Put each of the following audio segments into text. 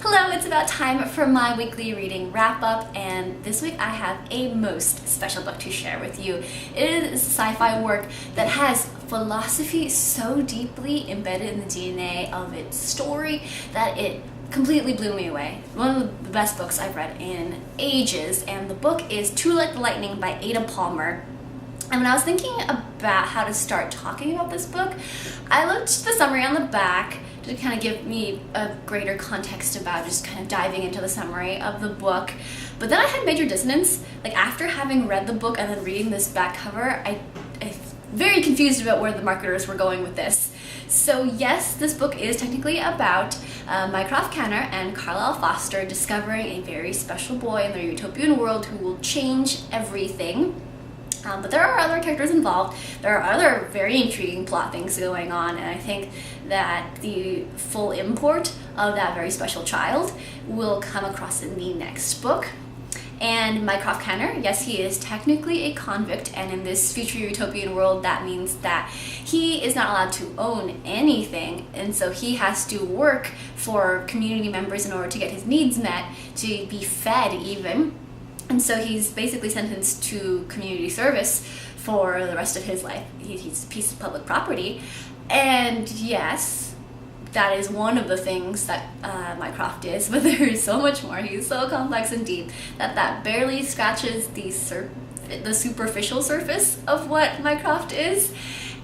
Hello, it's about time for my weekly reading wrap-up, and this week I have a most special book to share with you. It is a sci-fi work that has philosophy so deeply embedded in the DNA of its story that it completely blew me away. One of the best books I've read in ages, and the book is Tulip Lightning by Ada Palmer. And when I was thinking about how to start talking about this book, I looked at the summary on the back to kind of give me a greater context about just kind of diving into the summary of the book. But then I had major dissonance. Like, after having read the book and then reading this back cover, I'm very confused about where the marketers were going with this. So yes, this book is technically about Mycroft Kenner and Carlisle Foster discovering a very special boy in their utopian world who will change everything. But there are other characters involved. There are other very intriguing plot things going on, and I think that the full import of that very special child will come across in the next book. And Mycroft Kenner, yes, he is technically a convict, and in this future utopian world, that means that he is not allowed to own anything, and so he has to work for community members in order to get his needs met, to be fed even. And so he's basically sentenced to community service for the rest of his life. He's a piece of public property. And yes, that is one of the things that Mycroft is, but there is so much more. He's so complex and deep that barely scratches the superficial surface of what Mycroft is.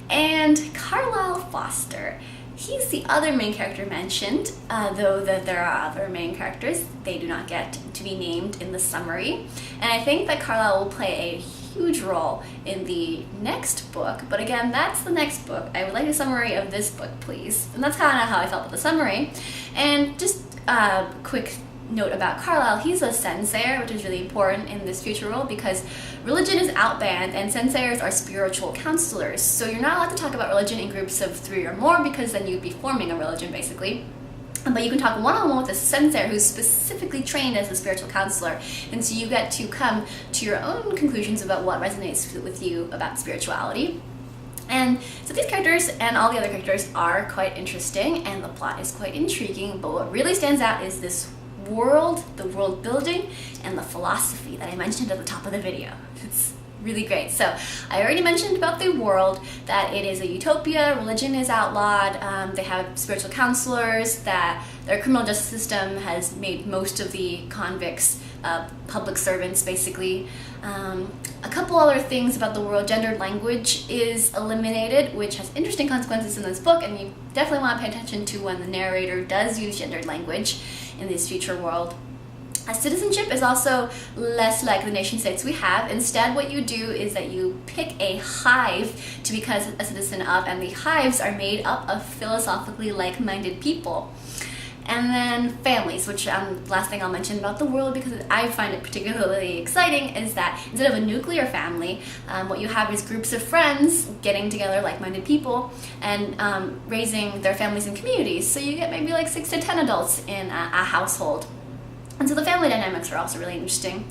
And Carlisle Foster, he's the other main character mentioned, though that there are other main characters. They do not get to be named in the summary. And I think that Carlisle will play a huge role in the next book, but again, that's the next book. I would like a summary of this book, please. And that's kind of how I felt about the summary. And just a quick note about Carlisle, he's a sensayer, which is really important in this future world because religion is outbanned and sensayers are spiritual counselors. So you're not allowed to talk about religion in groups of 3 or more because then you'd be forming a religion basically. But you can talk one-on-one with a sensayer who's specifically trained as a spiritual counselor, and so you get to come to your own conclusions about what resonates with you about spirituality. And so these characters and all the other characters are quite interesting, and the plot is quite intriguing, but what really stands out is this world, the world building, and the philosophy that I mentioned at the top of the video. It's really great. So I already mentioned about the world, that it is a utopia, religion is outlawed, they have spiritual counselors, that their criminal justice system has made most of the convicts public servants basically. A couple other things about the world: gendered language is eliminated, which has interesting consequences in this book, and you definitely want to pay attention to when the narrator does use gendered language in this future world. Citizenship is also less like the nation states we have. Instead, what you do is that you pick a hive to become a citizen of, and the hives are made up of philosophically like-minded people. And then families, which last thing I'll mention about the world because I find it particularly exciting, is that instead of a nuclear family, what you have is groups of friends getting together, like-minded people, and raising their families in communities. So you get maybe like 6 to 10 adults in a household. And so the family dynamics are also really interesting.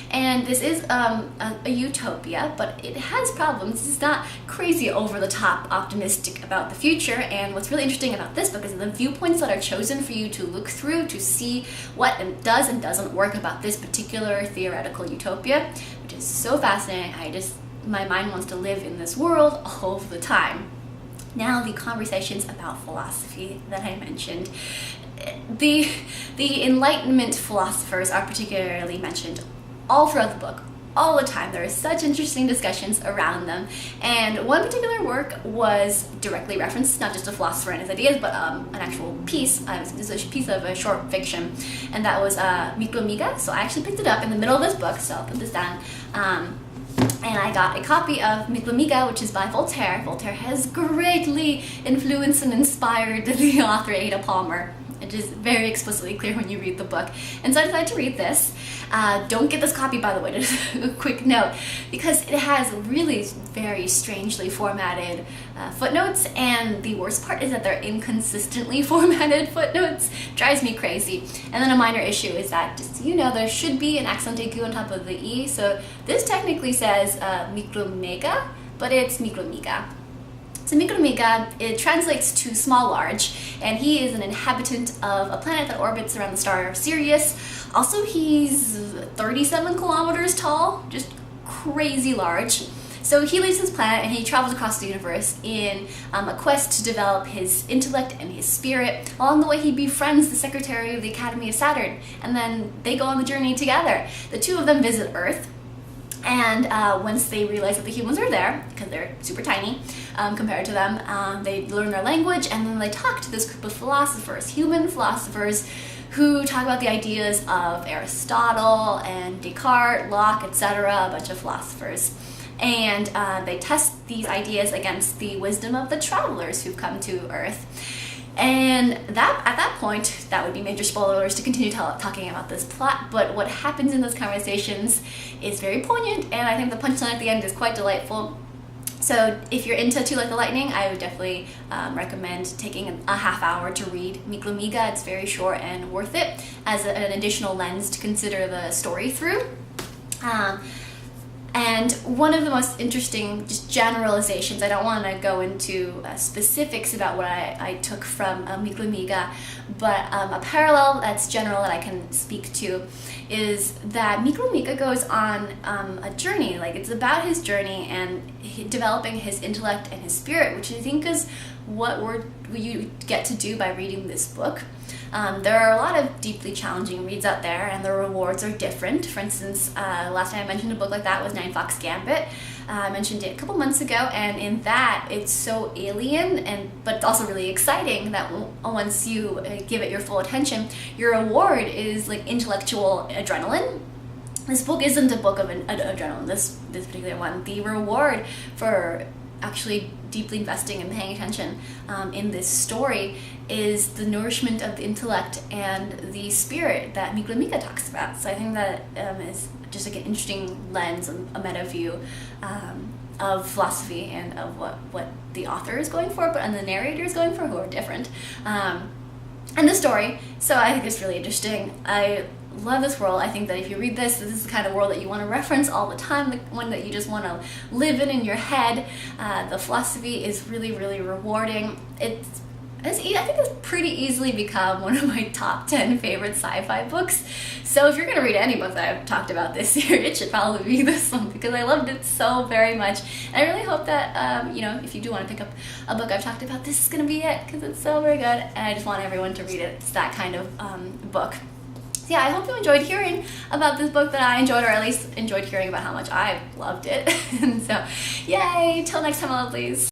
And this is a utopia, but it has problems. It's not crazy over-the-top optimistic about the future. And what's really interesting about this book is the viewpoints that are chosen for you to look through to see what does and doesn't work about this particular theoretical utopia, which is so fascinating. My mind wants to live in this world all of the time. Now, the conversations about philosophy that I mentioned. The Enlightenment philosophers are particularly mentioned all throughout the book, all the time. There are such interesting discussions around them, and one particular work was directly referenced, not just a philosopher and his ideas, but an actual piece. It was a piece of a short fiction, and that was Mythlomita. So I actually picked it up in the middle of this book, so I'll put this down. And I got a copy of Mythlomita, which is by Voltaire. Voltaire has greatly influenced and inspired the author Ada Palmer. It is very explicitly clear when you read the book. And so I decided to read this. Don't get this copy, by the way, just a quick note, because it has really very strangely formatted footnotes, and the worst part is that they're inconsistently formatted footnotes. Drives me crazy. And then a minor issue is that, just so you know, there should be an accent aigu on top of the E, so this technically says Mychlomega, but it's Mythlomita. So Mythlomita, it translates to small large, and he is an inhabitant of a planet that orbits around the star Sirius. Also, he's 37 kilometers tall, just crazy large. So he leaves his planet and he travels across the universe in a quest to develop his intellect and his spirit. Along the way, he befriends the secretary of the Academy of Saturn, and then they go on the journey together. The two of them visit Earth. And once they realize that the humans are there, because they're super tiny compared to them, they learn their language, and then they talk to this group of philosophers, human philosophers, who talk about the ideas of Aristotle and Descartes, Locke, etc., a bunch of philosophers. And they test these ideas against the wisdom of the travelers who've come to Earth. And that, at that point, that would be major spoilers to continue talking about this plot, but what happens in those conversations is very poignant, and I think the punchline at the end is quite delightful. So if you're into Tulip Lightning, I would definitely recommend taking a half hour to read Mythlomita. It's very short and worth it as an additional lens to consider the story through. And one of the most interesting just generalizations, I don't want to go into specifics about what I took from Mythlomita, but a parallel that's general that I can speak to is that Mythlomita goes on a journey. Like, it's about his journey and developing his intellect and his spirit, which I think is what you get to do by reading this book. There are a lot of deeply challenging reads out there, and the rewards are different. For instance, last time I mentioned a book like that was Nine Fox Gambit. I mentioned it a couple months ago, and in that it's so alien, but also really exciting that once you give it your full attention, your reward is like intellectual adrenaline. This book isn't a book of adrenaline, this particular one. The reward for actually deeply investing and paying attention in this story is the nourishment of the intellect and the spirit that Mythlomita talks about. So I think that is just like an interesting lens, a meta view of philosophy and of what the author is going for, and the narrator is going for, who are different. And the story, so I think it's really interesting. I love this world. I think that if you read this is the kind of world that you want to reference all the time, the one that you just want to live in your head. The philosophy is really, really rewarding. I think it's pretty easily become one of my top 10 favorite sci-fi books. So if you're going to read any book that I've talked about this year, it should probably be this one, because I loved it so very much. And I really hope that, if you do want to pick up a book I've talked about, this is going to be it, because it's so very good, and I just want everyone to read it. It's that kind of book. So yeah, I hope you enjoyed hearing about this book that I enjoyed, or at least enjoyed hearing about how much I loved it. And so, yay! Till next time, my lovelies.